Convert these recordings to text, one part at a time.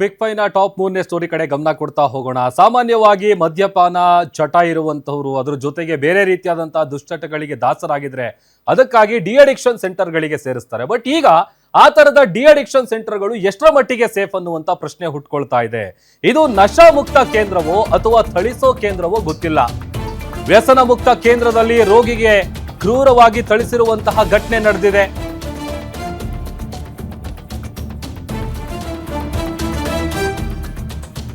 Big fine top 3ನೇ story ಕಡೆ ಗಮನ ಕೊಡ್ತಾ ಹೋಗೋಣ. ಸಾಮಾನ್ಯವಾಗಿ ಮದ್ಯಪಾನ ಚಟ ಇರುವಂತವರು ಅದರ ಜೊತೆಗೆ ಬೇರೆ ರೀತಿಯಾದಂತಹ ದುಶ್ಚಟಗಳಿಗೆ ದಾಸರಾಗಿದ್ರೆ ಅದಕ್ಕಾಗಿ ಡಿ ಅಡಿಕ್ಷನ್ ಸೆಂಟರ್ಗಳಿಗೆ ಸೇರಿಸ್ತಾರೆ. ಬಟ್ ಈಗ ಆ ತರದ ಡಿ ಅಡಿಕ್ಷನ್ ಸೆಂಟರ್ಗಳು ಎಷ್ಟರ ಮಟ್ಟಿಗೆ ಸೇಫ್ ಅನ್ನುವಂತ ಪ್ರಶ್ನೆ ಹುಟ್ಕೊಳ್ತಾ ಇದೆ. ಇದು ನಶಾ ಮುಕ್ತ ಕೇಂದ್ರವೋ ಅಥವಾ ಥಳಿಸೋ ಕೇಂದ್ರವೋ ಗೊತ್ತಿಲ್ಲ. ವ್ಯಸನ ಮುಕ್ತ ಕೇಂದ್ರದಲ್ಲಿ ರೋಗಿಗೆ ಕ್ರೂರವಾಗಿ ಥಳಿಸಿರುವಂತಹ ಘಟನೆ ನಡೆದಿದೆ.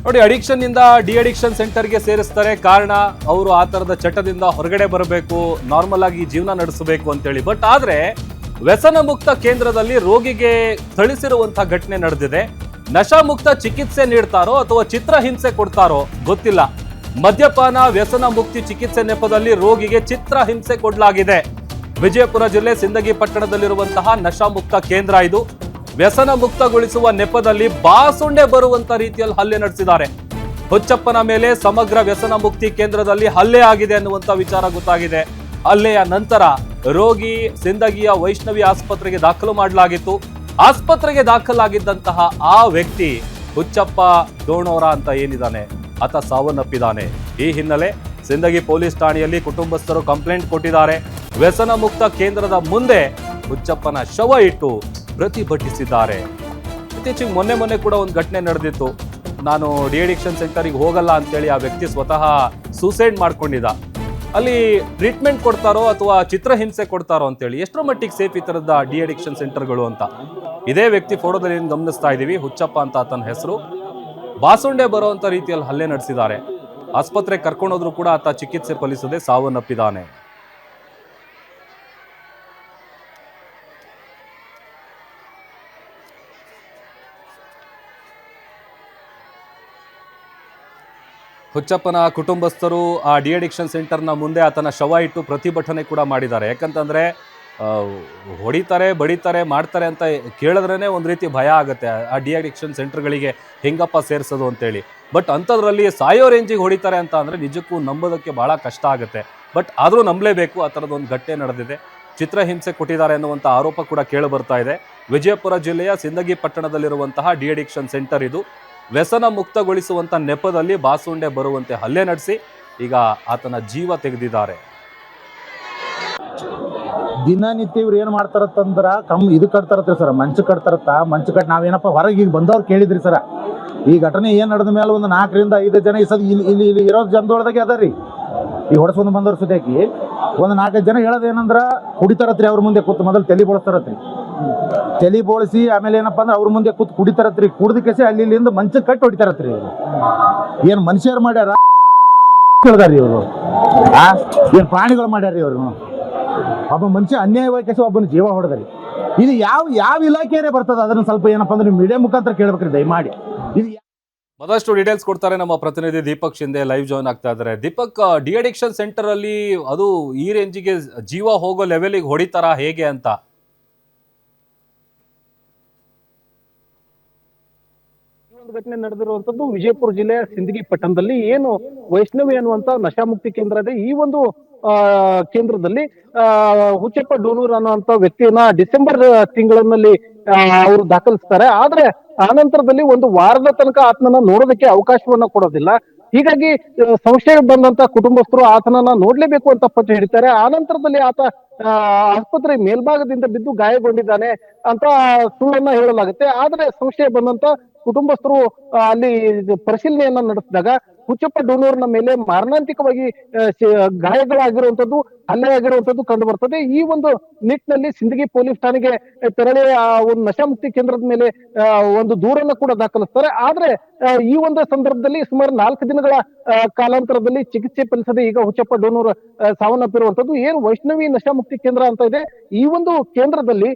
ನೋಡಿ, ಅಡಿಕ್ಷನ್ ಇಂದ ಡಿ ಅಡಿಕ್ಷನ್ ಸೆಂಟರ್ಗೆ ಸೇರಿಸ್ತಾರೆ. ಕಾರಣ ಅವರು ಆ ತರದ ಚಟದಿಂದ ಹೊರಗಡೆ ಬರಬೇಕು, ನಾರ್ಮಲ್ ಆಗಿ ಜೀವನ ನಡೆಸಬೇಕು ಅಂತೇಳಿ. ಬಟ್ ಆದ್ರೆ ವ್ಯಸನ ಮುಕ್ತ ಕೇಂದ್ರದಲ್ಲಿ ರೋಗಿಗೆ ಥಳಿಸಿರುವಂತಹ ಘಟನೆ ನಡೆದಿದೆ. ನಶಾ ಮುಕ್ತ ಚಿಕಿತ್ಸೆ ನೀಡ್ತಾರೋ ಅಥವಾ ಚಿತ್ರಹಿಂಸೆ ಕೊಡ್ತಾರೋ ಗೊತ್ತಿಲ್ಲ. ಮದ್ಯಪಾನ ವ್ಯಸನ ಮುಕ್ತಿ ಚಿಕಿತ್ಸೆ ನೆಪದಲ್ಲಿ ರೋಗಿಗೆ ಚಿತ್ರಹಿಂಸೆ ಕೊಡಲಾಗಿದೆ. ವಿಜಯಪುರ ಜಿಲ್ಲೆ ಸಿಂದಗಿ ಪಟ್ಟಣದಲ್ಲಿರುವಂತಹ ನಶಾ ಮುಕ್ತ ಕೇಂದ್ರ ಇದು. ವ್ಯಸನ ಮುಕ್ತಗೊಳಿಸುವ ನೆಪದಲ್ಲಿ ಬಾಸುಂಡೆ ಬರುವಂತ ರೀತಿಯಲ್ಲಿ ಹಲ್ಲೆ ನಡೆಸಿದ್ದಾರೆ. ಹುಚ್ಚಪ್ಪನ ಮೇಲೆ ಸಮಗ್ರ ವ್ಯಸನ ಮುಕ್ತಿ ಕೇಂದ್ರದಲ್ಲಿ ಹಲ್ಲೆ ಆಗಿದೆ ಅನ್ನುವಂತ ವಿಚಾರ ಗೊತ್ತಾಗಿದೆ. ಹಲ್ಲೆಯ ನಂತರ ರೋಗಿ ಸಿಂದಗಿಯ ವೈಷ್ಣವಿ ಆಸ್ಪತ್ರೆಗೆ ದಾಖಲು ಮಾಡಲಾಗಿತ್ತು. ಆಸ್ಪತ್ರೆಗೆ ದಾಖಲಾಗಿದ್ದಂತಹ ಆ ವ್ಯಕ್ತಿ ಹುಚ್ಚಪ್ಪ ಡೋಣೋರ ಅಂತ ಏನಿದ್ದಾನೆ ಆತ ಸಾವನ್ನಪ್ಪಿದ್ದಾನೆ. ಈ ಹಿನ್ನೆಲೆ ಸಿಂದಗಿ ಪೊಲೀಸ್ ಠಾಣೆಯಲ್ಲಿ ಕುಟುಂಬಸ್ಥರು ಕಂಪ್ಲೇಂಟ್ ಕೊಟ್ಟಿದ್ದಾರೆ. ವ್ಯಸನ ಮುಕ್ತ ಕೇಂದ್ರದ ಮುಂದೆ ಹುಚ್ಚಪ್ಪನ ಶವ ಇಟ್ಟು ಪ್ರತಿಭಟಿಸಿದ್ದಾರೆ. ಇತ್ತೀಚೆಗೆ ಮೊನ್ನೆ ಕೂಡ ಒಂದು ಘಟನೆ ನಡೆದಿತ್ತು. ನಾನು ಡಿ ಅಡಿಕ್ಷನ್ ಸೆಂಟರಿಗೆ ಹೋಗಲ್ಲ ಅಂತೇಳಿ ಆ ವ್ಯಕ್ತಿ ಸ್ವತಃ ಸೂಸೈಡ್ ಮಾಡ್ಕೊಂಡಿದ್ದ. ಅಲ್ಲಿ ಟ್ರೀಟ್ಮೆಂಟ್ ಕೊಡ್ತಾರೋ ಅಥವಾ ಚಿತ್ರಹಿಂಸೆ ಕೊಡ್ತಾರೋ ಅಂತೇಳಿ. ಎಷ್ಟರ ಮಟ್ಟಿಗೆ ಸೇಫ್ ಈ ಥರದ ಡಿ ಅಡಿಕ್ಷನ್ ಸೆಂಟರ್ಗಳು ಅಂತ ಇದೇ ವ್ಯಕ್ತಿ ಫೋಟೋದಲ್ಲಿ ಏನು ಗಮನಿಸ್ತಾ ಇದ್ದೀವಿ. ಹುಚ್ಚಪ್ಪ ಅಂತ ಆತನ ಹೆಸರು. ಬಾಸುಂಡೆ ಬರುವಂತ ರೀತಿಯಲ್ಲಿ ಹಲ್ಲೆ ನಡೆಸಿದ್ದಾರೆ. ಆಸ್ಪತ್ರೆಗೆ ಕರ್ಕೊಂಡೋದ್ರು ಕೂಡ ಆತ ಚಿಕಿತ್ಸೆ ಫಲಿಸದೆ ಸಾವನ್ನಪ್ಪಿದ್ದಾನೆ. ಹುಚ್ಚಪ್ಪನ ಕುಟುಂಬಸ್ಥರು ಆ ಡಿ ಅಡಿಕ್ಷನ್ ಸೆಂಟರ್ನ ಮುಂದೆ ಆತನ ಶವ ಇಟ್ಟು ಪ್ರತಿಭಟನೆ ಕೂಡ ಮಾಡಿದ್ದಾರೆ. ಯಾಕಂತಂದರೆ ಹೊಡಿತಾರೆ, ಬಡಿತಾರೆ, ಮಾಡ್ತಾರೆ ಅಂತ ಕೇಳಿದ್ರೇ ಒಂದು ರೀತಿ ಭಯ ಆಗುತ್ತೆ. ಆ ಡಿ ಅಡಿಕ್ಷನ್ ಸೆಂಟರ್ಗಳಿಗೆ ಹೆಂಗಪ್ಪ ಸೇರಿಸೋದು ಅಂತೇಳಿ. ಬಟ್ ಅಂಥದ್ರಲ್ಲಿ ಸಾಯೋ ರೇಂಜಿಗೆ ಹೊಡಿತಾರೆ ಅಂತ ಅಂದರೆ ನಿಜಕ್ಕೂ ನಂಬೋದಕ್ಕೆ ಭಾಳ ಕಷ್ಟ ಆಗುತ್ತೆ. ಬಟ್ ಆದರೂ ನಂಬಲೇಬೇಕು. ಆ ಥರದೊಂದು ಘಟನೆ ನಡೆದಿದೆ. ಚಿತ್ರಹಿಂಸೆ ಕೊಟ್ಟಿದ್ದಾರೆ ಅನ್ನುವಂಥ ಆರೋಪ ಕೂಡ ಕೇಳಿ ಬರ್ತಾ ಇದೆ. ವಿಜಯಪುರ ಜಿಲ್ಲೆಯ ಸಿಂದಗಿ ಪಟ್ಟಣದಲ್ಲಿರುವಂತಹ ಡಿ ಅಡಿಕ್ಷನ್ ಸೆಂಟರ್ ಇದು. ವ್ಯಸನ ಮುಕ್ತಗೊಳಿಸುವಂತ ನೆಪದಲ್ಲಿ ಬಾಸುಂಡೆ ಬರುವಂತೆ ಹಲ್ಲೆ ನಡೆಸಿ ಈಗ ಆತನ ಜೀವ ತೆಗೆದಿದ್ದಾರೆ. ದಿನನಿತ್ಯ ಇವ್ರು ಏನ್ ಮಾಡ್ತಾರತ್ತಂದ್ರ ಇದು ಕಟ್ತಾರತ್ರಿ ಸರ್, ಮಂಚ ಕಟ್ತಾರತ್ತ. ಮಂಚ ಕಟ್ ನಾವೇನಪ್ಪ ಹೊರಗೆ ಈಗ ಬಂದವ್ರು ಕೇಳಿದ್ರಿ ಸರ್. ಈ ಘಟನೆ ಏನ್ ನಡೆದ ಮೇಲೆ ಒಂದು 4 ರಿಂದ 5 ಜನ ಈ ಸದ್ ಇಲ್ಲಿ ಇರೋ ಜನದೊಳದಾಗೆ ಅದಾರಿ. ಈ ಹೊಡೆಸ್ಕೊಂಡು ಬಂದವ್ರ ಸುತ್ತಾಕಿ ಒಂದು 4-5 ಜನ ಹೇಳೋದೇನಂದ್ರ ಕುಡಿತಾರತ್ರಿ. ಅವ್ರ ಮುಂದೆ ಕೂತು ಮೊದಲು ತಲೆ ಬೋಳಿಸ್ತಾರತ್ರಿ. ತಲೆ ಬೋಳಿಸಿ ಆಮೇಲೆ ಏನಪ್ಪಾ ಅಂದ್ರೆ ಅವ್ರ ಮುಂದೆ ಕೂತ್ ಕುಡಿತಾರತ್ರಿ. ಕುಡ್ದ ಕೆಸಿ ಅಲ್ಲಿಂದ ಮಂಚ ಕಟ್ಟಿ ಹೊಡಿತಾರತ್ರಿ. ಏನ್ ಮನುಷ್ಯರು ಮಾಡ್ಯಾರ ಕೇಳ್ದಾರಿ ಇವರು? ಏನ್ ಪ್ರಾಣಿಗಳು ಮಾಡ್ಯಾರಿ ಅವ್ರು? ಒಬ್ಬ ಮನುಷ್ಯ ಅನ್ಯಾಯವಾಗಿ ಕೆಸಿ ಒಬ್ಬನ ಜೀವ ಹೊಡೆದ್ರಿ. ಇದು ಯಾವ ಇಲಾಖೆಯೇ ಬರ್ತದ? ಅದನ್ನ ಸ್ವಲ್ಪ ಏನಪ್ಪಾ ಅಂದ್ರೆ ಮೀಡಿಯಾ ಮುಖಾಂತರ ಕೇಳ್ಬೇಕ್ರಿ ದಯಮಾಡಿ. ಇದು ಮತ್ತಷ್ಟು ಡೀಟೇಲ್ಸ್ ಕೊಡ್ತಾರೆ ನಮ್ಮ ಪ್ರತಿನಿಧಿ ದೀಪಕ್ ಶಿಂದೆ. ಲೈವ್ ಜಾಯ್ನ್ ಆಗ್ತಾ ಇದ್ದಾರೆ. ದೀಪಕ್, ಡಿ ಅಡಿಕ್ಷನ್ ಸೆಂಟರ್ ಅಲ್ಲಿ ಅದು ಈ ರೇಂಜಿಗೆ ಜೀವ ಹೋಗೋ ಲೆವೆಲಿಗೆ ಹೊಡಿತಾರ ಹೇಗೆ ಅಂತ? ಘಟನೆ ನಡೆದಿರುವಂತದ್ದು ವಿಜಯಪುರ ಜಿಲ್ಲೆಯ ಸಿಂದಗಿ ಪಟ್ಟಣದಲ್ಲಿ. ಏನು ವೈಷ್ಣವಿ ಅನ್ನುವಂತ ನಶಾಮುಕ್ತಿ ಕೇಂದ್ರ ಇದೆ. ಈ ಒಂದು ಕೇಂದ್ರದಲ್ಲಿ ಹುಚ್ಚಪ್ಪ ಡೋನೂರ್ ಅನ್ನುವಂತ ವ್ಯಕ್ತಿಯನ್ನ ಡಿಸೆಂಬರ್ ತಿಂಗಳಲ್ಲಿ ಅವರು ದಾಖಲಿಸ್ತಾರೆ. ಆದ್ರೆ ಆನಂತರದಲ್ಲಿ ಒಂದು ವಾರದ ತನಕ ಆತನನ್ನ ನೋಡೋದಕ್ಕೆ ಅವಕಾಶವನ್ನ ಕೊಡೋದಿಲ್ಲ. ಹೀಗಾಗಿ ಸಂಶಯ ಬಂದಂತ ಕುಟುಂಬಸ್ಥರು ಆತನನ್ನ ನೋಡ್ಲೇಬೇಕು ಅಂತ ಪಟ್ಟು ಹಿಡಿತಾರೆ. ಆನಂತರದಲ್ಲಿ ಆತ ಆಸ್ಪತ್ರೆ ಮೇಲ್ಭಾಗದಿಂದ ಬಿದ್ದು ಗಾಯಗೊಂಡಿದ್ದಾನೆ ಅಂತ ಸುಳ್ಳನ್ನ ಹೇಳಲಾಗುತ್ತೆ. ಆದ್ರೆ ಸಂಶಯ ಬಂದಂತ ಕುಟುಂಬಸ್ಥರು ಅಲ್ಲಿ ಪರಿಶೀಲನೆಯನ್ನ ನಡೆಸಿದಾಗ ಹುಚ್ಚಪ್ಪ ಡೋನೂರ್ನ ಮೇಲೆ ಮಾರಣಾಂತಿಕವಾಗಿ ಗಾಯಗಳಾಗಿರುವಂತದ್ದು, ಹಲ್ಲೆ ಆಗಿರುವಂತದ್ದು ಕಂಡು ಬರ್ತದೆ. ಈ ಒಂದು ನಿಟ್ಟಿನಲ್ಲಿ ಸಿಂದಗಿ ಪೊಲೀಸ್ ಠಾಣೆಗೆ ತೆರಳಿ ಆ ಒಂದು ನಶಾಮುಕ್ತಿ ಕೇಂದ್ರದ ಮೇಲೆ ಒಂದು ದೂರನ್ನ ಕೂಡ ದಾಖಲಿಸ್ತಾರೆ. ಆದ್ರೆ ಈ ಒಂದು ಸಂದರ್ಭದಲ್ಲಿ ಸುಮಾರು 4 ದಿನಗಳ ಕಾಲಾಂತರದಲ್ಲಿ ಚಿಕಿತ್ಸೆ ಫಲಿಸದೆ ಈಗ ಹುಚ್ಚಪ್ಪ ಡೋನೂರ್ ಸಾವನ್ನಪ್ಪಿರುವಂತದ್ದು. ಏನು ವೈಷ್ಣವಿ ನಶಾಮುಕ್ತಿ ಕೇಂದ್ರ ಅಂತ ಇದೆ, ಈ ಒಂದು ಕೇಂದ್ರದಲ್ಲಿ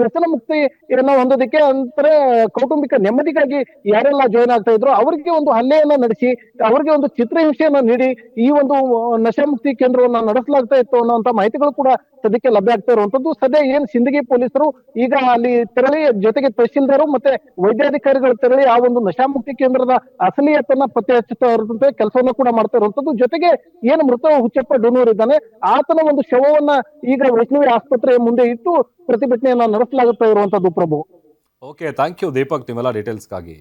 ವ್ಯಸನ ಮುಕ್ತಿಯನ್ನ ಹೊಂದೋದಕ್ಕೆ ಅಂದ್ರೆ ಕೌಟುಂಬಿಕ ನೆಮ್ಮದಿಗಾಗಿ ಯಾರೆಲ್ಲ ಜಾಯ್ನ್ ಆಗ್ತಾ ಇದ್ರು ಅವರಿಗೆ ಒಂದು ಹಲ್ಲೆಯನ್ನ ನಡೆಸಿ ಅವರಿಗೆ ಒಂದು ಚಿತ್ರಹಿಂಸೆಯನ್ನ ನೀಡಿ ಈ ಒಂದು ನಶಾಮುಕ್ತಿ ಕೇಂದ್ರವನ್ನ ನಡೆಸಲಾಗ್ತಾ ಇತ್ತು ಅನ್ನುವಂತ ಮಾಹಿತಿಗಳು ಕೂಡ ಸದ್ಯಕ್ಕೆ ಲಭ್ಯ ಆಗ್ತಾ ಇರುವಂತದ್ದು. ಸದ್ಯ ಏನ್ ಸಿಂದಗಿ ಪೊಲೀಸರು ಈಗ ಅಲ್ಲಿ ತೆರಳಿ ಜೊತೆಗೆ ತಹಶೀಲ್ದಾರು ಮತ್ತೆ ವೈದ್ಯಾಧಿಕಾರಿಗಳು ತೆರಳಿ ಆ ಒಂದು ನಶಾಮುಕ್ತಿ ಕೇಂದ್ರದ ಅಸಲಿಯತನ್ನ ಪತ್ತೆ ಹಚ್ಚುತ್ತಾ ಇರುವಂತೆ ಕೆಲಸವನ್ನ ಕೂಡ ಮಾಡ್ತಾ ಇರುವಂತದ್ದು. ಜೊತೆಗೆ ಏನು ಮೃತ ಹುಚ್ಚಪ್ಪ ಡೋನೂರ್ ಇದ್ದಾನೆ ಆತನ ಒಂದು ಶವವನ್ನ ಈಗ ವೈಷ್ಣವಿ ಆಸ್ಪತ್ರೆಯ ಮುಂದೆ ಇಟ್ಟು ಪ್ರತಿಭಟನೆಯನ್ನ ನಡೆಸಲಾಗುತ್ತಾ ಇರುವಂತದ್ದು. ಪ್ರಭು, ಓಕೆ, ಥ್ಯಾಂಕ್ ಯು ದೀಪಕ್ ನಿಮ್ಮೆಲ್ಲ ಡೀಟೇಲ್ಸ್ಗಾಗಿ.